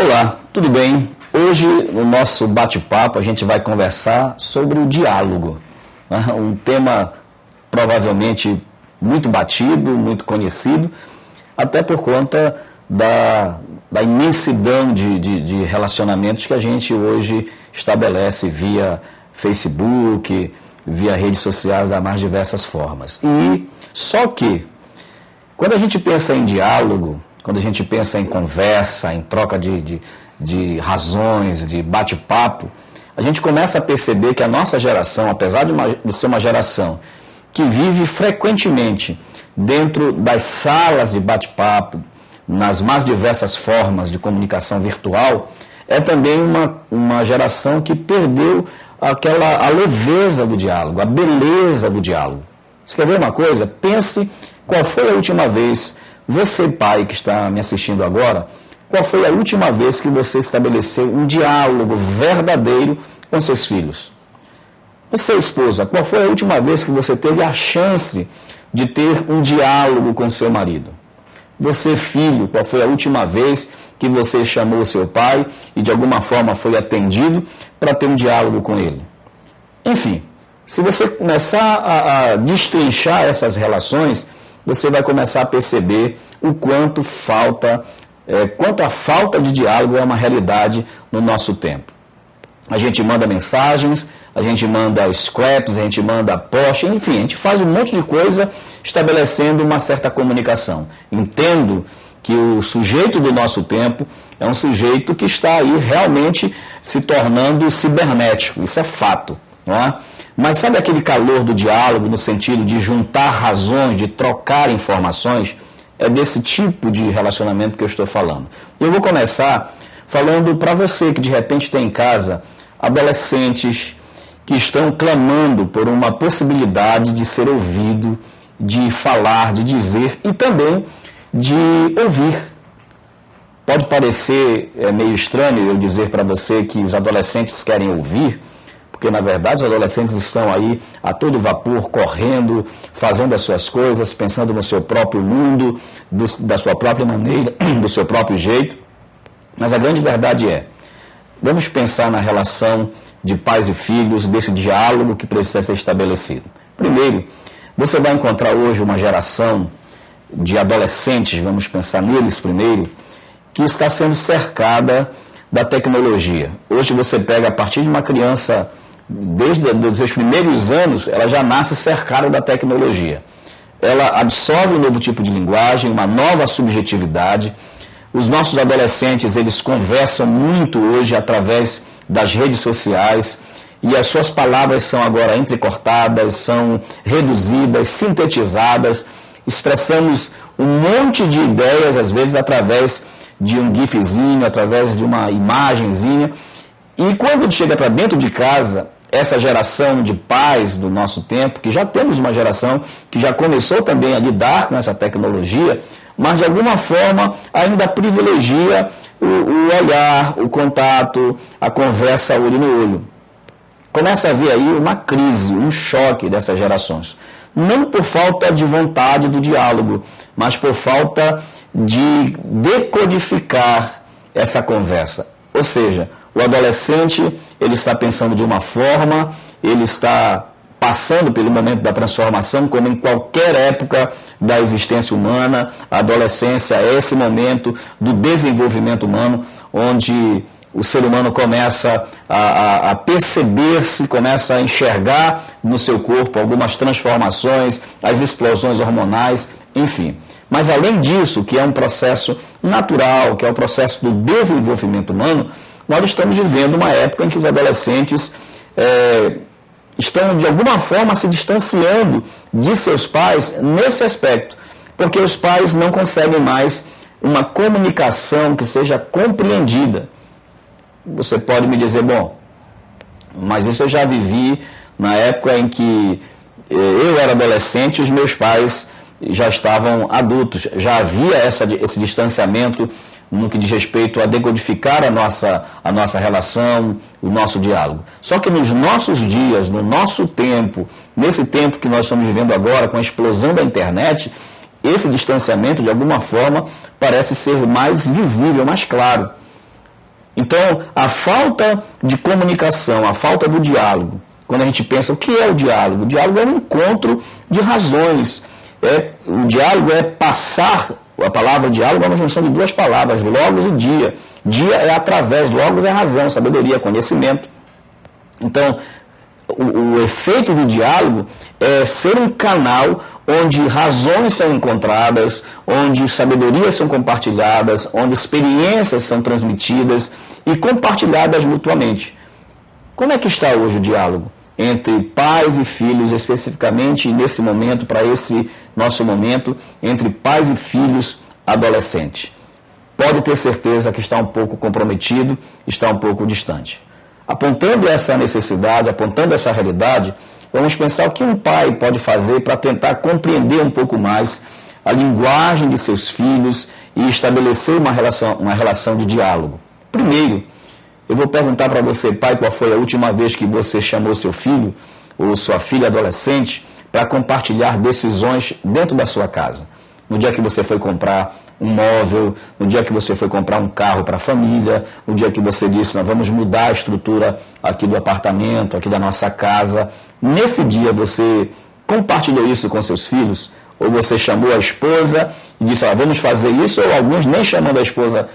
Olá, tudo bem? Hoje, no nosso bate-papo, a gente vai conversar sobre o diálogo, né? Um tema provavelmente muito batido, muito conhecido, até por conta da imensidão de relacionamentos que a gente hoje estabelece via Facebook, via redes sociais das mais diversas formas. E só que, quando a gente pensa em diálogo, quando a gente pensa em conversa, em troca de razões, de bate-papo, a gente começa a perceber que a nossa geração, apesar de ser uma geração que vive frequentemente dentro das salas de bate-papo, nas mais diversas formas de comunicação virtual, é também uma geração que perdeu a leveza do diálogo, a beleza do diálogo. Você quer ver uma coisa? Pense qual foi a última vez, você pai que está me assistindo agora, qual foi a última vez que você estabeleceu um diálogo verdadeiro com seus filhos? Você, esposa, qual foi a última vez que você teve a chance de ter um diálogo com seu marido? Você, filho, qual foi a última vez que você chamou seu pai e de alguma forma foi atendido para ter um diálogo com ele? Enfim, se você começar a destrinchar essas relações, você vai começar a perceber o quanto a falta de diálogo é uma realidade no nosso tempo. A gente manda mensagens, a gente manda scraps, a gente manda post, enfim, a gente faz um monte de coisa estabelecendo uma certa comunicação. Entendo que o sujeito do nosso tempo é um sujeito que está aí realmente se tornando cibernético, isso é fato, não é? Mas sabe aquele calor do diálogo no sentido de juntar razões, de trocar informações? É desse tipo de relacionamento que eu estou falando. Eu vou começar falando para você que de repente tem em casa adolescentes que estão clamando por uma possibilidade de ser ouvido, de falar, de dizer e também de ouvir. Pode parecer meio estranho eu dizer para você que os adolescentes querem ouvir, porque na verdade os adolescentes estão aí a todo vapor, correndo, fazendo as suas coisas, pensando no seu próprio mundo, da sua própria maneira, do seu próprio jeito. Mas a grande verdade vamos pensar na relação de pais e filhos, desse diálogo que precisa ser estabelecido. Primeiro, você vai encontrar hoje uma geração de adolescentes, vamos pensar neles primeiro, que está sendo cercada da tecnologia. Hoje você pega a partir de uma criança, desde os seus primeiros anos, ela já nasce cercada da tecnologia. Ela absorve um novo tipo de linguagem, uma nova subjetividade. Os nossos adolescentes, eles conversam muito hoje através das redes sociais e as suas palavras são agora entrecortadas, são reduzidas, sintetizadas. Expressamos um monte de ideias, às vezes, através de um gifzinho, através de uma imagenzinha. E quando chega para dentro de casa, essa geração de pais do nosso tempo, que já temos uma geração que já começou também a lidar com essa tecnologia, mas de alguma forma ainda privilegia o olhar, o contato, a conversa olho no olho. Começa a haver aí uma crise, um choque dessas gerações. Não por falta de vontade do diálogo, mas por falta de decodificar essa conversa. Ou seja, o adolescente, ele está pensando de uma forma, ele está passando pelo momento da transformação, como em qualquer época da existência humana. A adolescência é esse momento do desenvolvimento humano, onde o ser humano começa a perceber-se, começa a enxergar no seu corpo algumas transformações, as explosões hormonais, enfim. Mas além disso, que é um processo natural, que é o processo do desenvolvimento humano, nós estamos vivendo uma época em que os adolescentes estão, de alguma forma, se distanciando de seus pais nesse aspecto, porque os pais não conseguem mais uma comunicação que seja compreendida. Você pode me dizer, bom, mas isso eu já vivi na época em que eu era adolescente e os meus pais já estavam adultos, já havia esse distanciamento no que diz respeito a decodificar a nossa relação, o nosso diálogo. Só que nos nossos dias, no nosso tempo, nesse tempo que nós estamos vivendo agora, com a explosão da internet, esse distanciamento, de alguma forma, parece ser mais visível, mais claro. Então, a falta de comunicação, a falta do diálogo, quando a gente pensa o que é o diálogo? O diálogo é um encontro de razões. O diálogo é passar, a palavra diálogo é uma junção de duas palavras, logos e dia. Dia é através, logos é razão, sabedoria, conhecimento. Então, o efeito do diálogo é ser um canal onde razões são encontradas, onde sabedorias são compartilhadas, onde experiências são transmitidas e compartilhadas mutuamente. Como é que está hoje o diálogo entre pais e filhos, especificamente nesse momento, para esse nosso momento, entre pais e filhos adolescentes? Pode ter certeza que está um pouco comprometido, está um pouco distante. Apontando essa necessidade, apontando essa realidade, vamos pensar o que um pai pode fazer para tentar compreender um pouco mais a linguagem de seus filhos e estabelecer uma relação de diálogo. Primeiro, eu vou perguntar para você, pai, qual foi a última vez que você chamou seu filho ou sua filha adolescente para compartilhar decisões dentro da sua casa. No dia que você foi comprar um móvel, no dia que você foi comprar um carro para a família, no dia que você disse, nós vamos mudar a estrutura aqui do apartamento, aqui da nossa casa. Nesse dia você compartilhou isso com seus filhos? Ou você chamou a esposa e disse, vamos fazer isso? Ou alguns nem chamando a esposa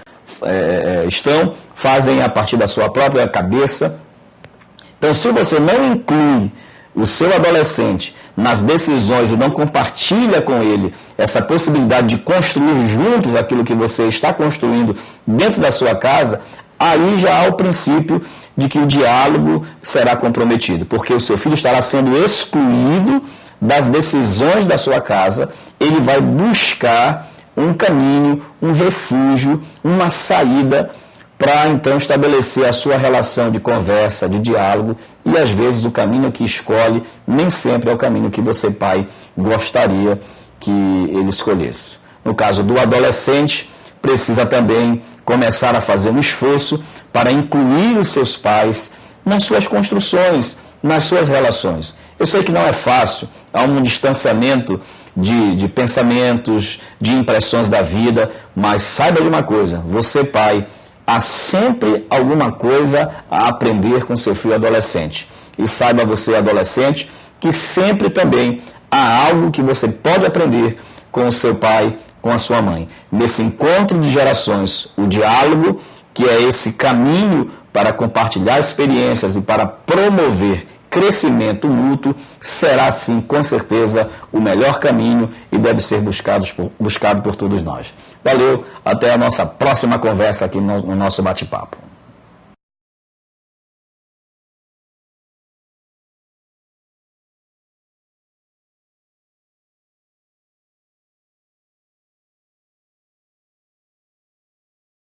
fazem a partir da sua própria cabeça. Então, se você não inclui o seu adolescente nas decisões e não compartilha com ele essa possibilidade de construir juntos aquilo que você está construindo dentro da sua casa, aí já há o princípio de que o diálogo será comprometido, porque o seu filho estará sendo excluído das decisões da sua casa, ele vai buscar um caminho, um refúgio, uma saída para então estabelecer a sua relação de conversa, de diálogo, e às vezes o caminho que escolhe nem sempre é o caminho que você, pai, gostaria que ele escolhesse. No caso do adolescente, precisa também começar a fazer um esforço para incluir os seus pais nas suas construções, nas suas relações. Eu sei que não é fácil, há um distanciamento de pensamentos, de impressões da vida, mas saiba de uma coisa, você, pai, há sempre alguma coisa a aprender com seu filho adolescente. E saiba você, adolescente, que sempre também há algo que você pode aprender com o seu pai, com a sua mãe. Nesse encontro de gerações, o diálogo, que é esse caminho para compartilhar experiências e para promover crescimento mútuo, será sim, com certeza, o melhor caminho e deve ser buscado por todos nós. Valeu, até a nossa próxima conversa aqui no nosso bate-papo.